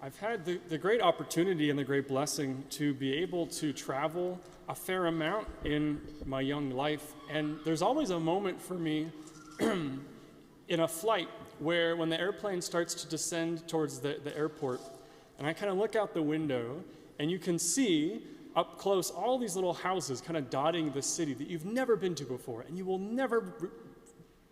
I've had the great opportunity and the great blessing to be able to travel a fair amount in my young life. And there's always a moment for me in a flight where when the airplane starts to descend towards the airport, and I kind of look out the window, and you can see up close all these little houses kind of dotting the city that you've never been to before, and you will never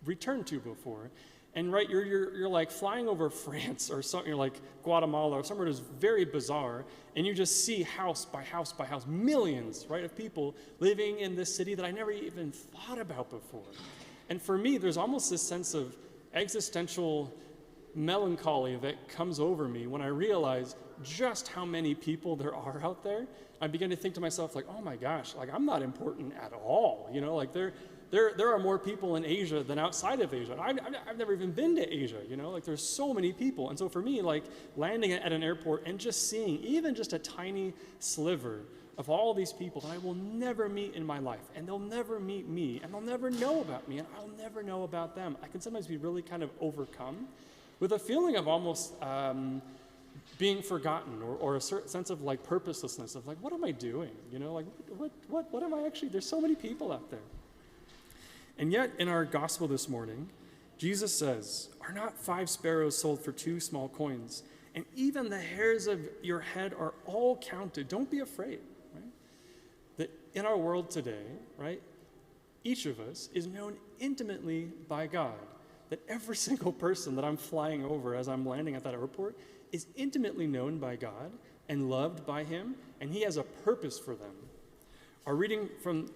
return to before. And right, you're like flying over France or something, you're like Guatemala or somewhere that's very bizarre, and you just see house by house by house, millions, right, of people living in this city that I never even thought about before. And for me, there's almost this sense of existential melancholy that comes over me when I realize just how many people there are out there. I begin to think to myself, like, oh my gosh, like I'm not important at all, you know, like there are more people in Asia than outside of Asia. I've never even been to Asia, you know, like there's so many people. And so for me, like landing at an airport and just seeing even just a tiny sliver of all these people that I will never meet in my life, and they'll never meet me, and they'll never know about me, and I'll never know about them, I can sometimes be really kind of overcome with a feeling of almost being forgotten, or a certain sense of like purposelessness of like, what am I doing? You know, like what am I actually, there's so many people out there. And yet in our gospel this morning, Jesus says, are not 5 sparrows sold for 2 small coins? And even the hairs of your head are all counted. Don't be afraid, right? That in our world today, right, each of us is known intimately by God. That every single person that I'm flying over as I'm landing at that airport is intimately known by God and loved by him, and he has a purpose for them. Our reading from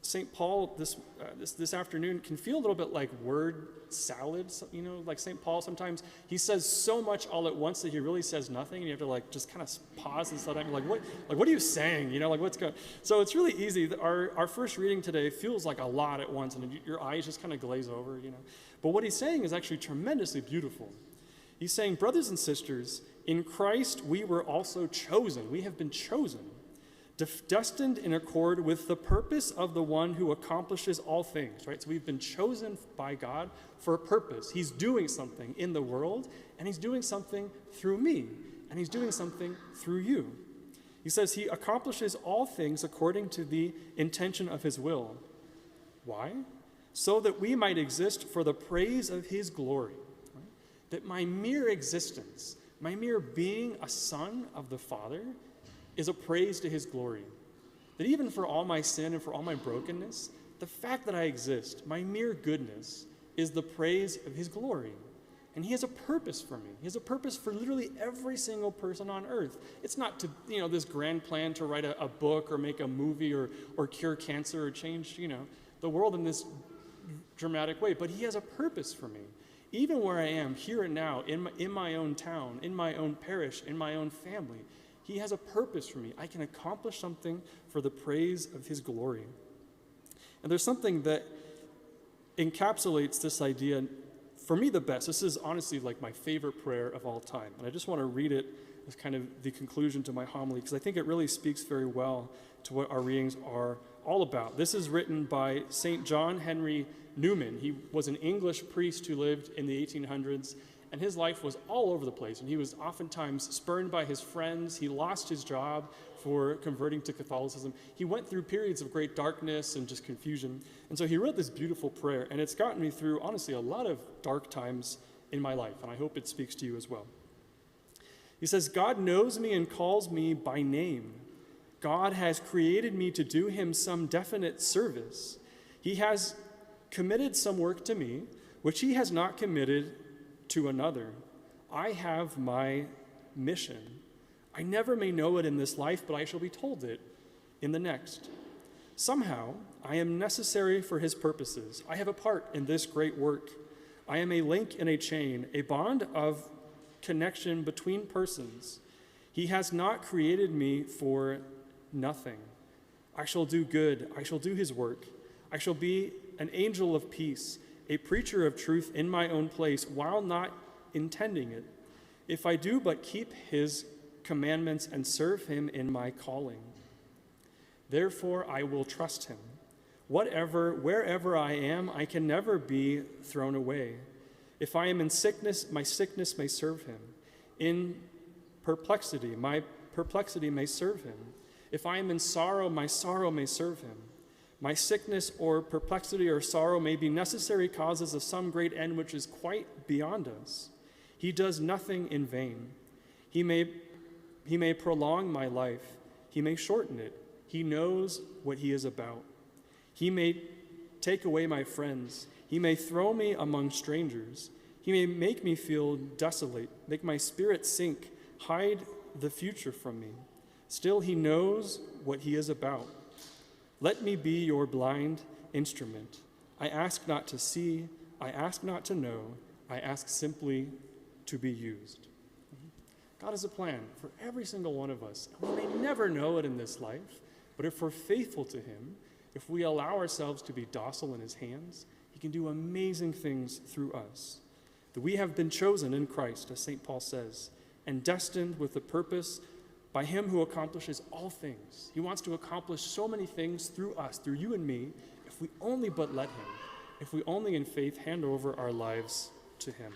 St. Paul this afternoon can feel a little bit like word salad, you know, like St. Paul sometimes, he says so much all at once that he really says nothing, and you have to like just kind of pause and slow down. You're like, what are you saying? You know, like what's going on? So it's really easy. Our first reading today feels like a lot at once, and your eyes just kind of glaze over, you know. But what he's saying is actually tremendously beautiful. He's saying, brothers and sisters, in Christ we were also chosen. We have been chosen, destined in accord with the purpose of the one who accomplishes all things, right? So we've been chosen by God for a purpose. He's doing something in the world, and he's doing something through me, and he's doing something through you. He says he accomplishes all things according to the intention of his will. Why? So that we might exist for the praise of his glory. Right? That my mere existence, my mere being a son of the Father, is a praise to his glory. That even for all my sin and for all my brokenness, the fact that I exist, my mere goodness, is the praise of his glory. And he has a purpose for me. He has a purpose for literally every single person on earth. It's not to, you know, this grand plan to write a book or make a movie or cure cancer or change, you know, the world in this dramatic way, but he has a purpose for me. Even where I am here and now, in my own town, in my own parish, in my own family, he has a purpose for me. I can accomplish something for the praise of his glory. And there's something that encapsulates this idea, for me the best. This is honestly like my favorite prayer of all time. And I just want to read it as kind of the conclusion to my homily, because I think it really speaks very well to what our readings are all about. This is written by St. John Henry Newman. He was an English priest who lived in the 1800s, and his life was all over the place, and he was oftentimes spurned by his friends. He lost his job for converting to Catholicism. He went through periods of great darkness and just confusion, and so he wrote this beautiful prayer, and it's gotten me through, honestly, a lot of dark times in my life, and I hope it speaks to you as well. He says, God knows me and calls me by name. God has created me to do him some definite service. He has committed some work to me, which he has not committed to another. I have my mission. I never may know it in this life, but I shall be told it in the next. Somehow, I am necessary for his purposes. I have a part in this great work. I am a link in a chain, a bond of connection between persons. He has not created me for nothing. I shall do good. I shall do his work. I shall be an angel of peace, a preacher of truth in my own place, while not intending it, if I do but keep his commandments and serve him in my calling. Therefore I will trust him. Wherever I am, I can never be thrown away. If I am in sickness, my sickness may serve him. In perplexity, my perplexity may serve him. If I am in sorrow, my sorrow may serve him. My sickness or perplexity or sorrow may be necessary causes of some great end which is quite beyond us. He does nothing in vain. He may prolong my life. He may shorten it. He knows what he is about. He may take away my friends. He may throw me among strangers. He may make me feel desolate, make my spirit sink, hide the future from me. Still, he knows what he is about. Let me be your blind instrument. I ask not to see, I ask not to know, I ask simply to be used. God has a plan for every single one of us. We may never know it in this life, but if we're faithful to him, if we allow ourselves to be docile in his hands, he can do amazing things through us. That we have been chosen in Christ, as St. Paul says, and destined with a purpose by him who accomplishes all things. He wants to accomplish so many things through us, through you and me, if we only but let him, if we only in faith hand over our lives to him.